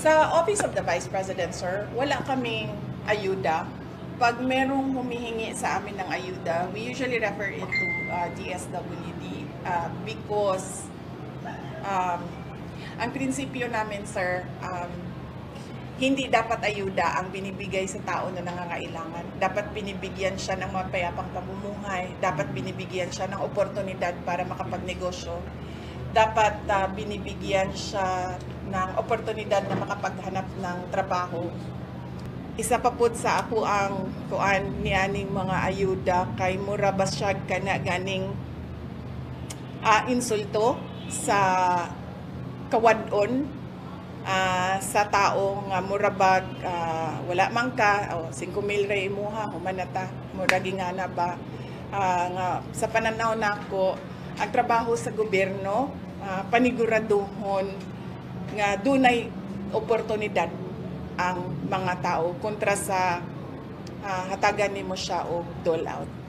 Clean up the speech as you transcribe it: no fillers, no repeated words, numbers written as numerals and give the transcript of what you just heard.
Sa Office of the Vice President, sir, wala kaming ayuda. Pag merong humihingi sa amin ng ayuda, we usually refer it to DSWD because ang prinsipyo namin, sir, hindi dapat ayuda ang binibigay sa tao na nangangailangan. Dapat binibigyan siya ng mapayapang pamumuhay, dapat binibigyan siya ng oportunidad para makapagnegosyo, dapat binibigyan siya ng oportunidad na makapaghanap ng trabaho. Isa pa po sa ako ang kuan nianing mga ayuda kay mura basyag kana ganing insulto sa kawadon sa tao nga murabag wala man ka 5,000 ra imuha humanata mura gingana ba nga sa pananaw nako ang trabaho sa gobyerno paniguraduhon nga dunay oportunidad ang mga tao kontra sa hatagan nimo siya og dole out.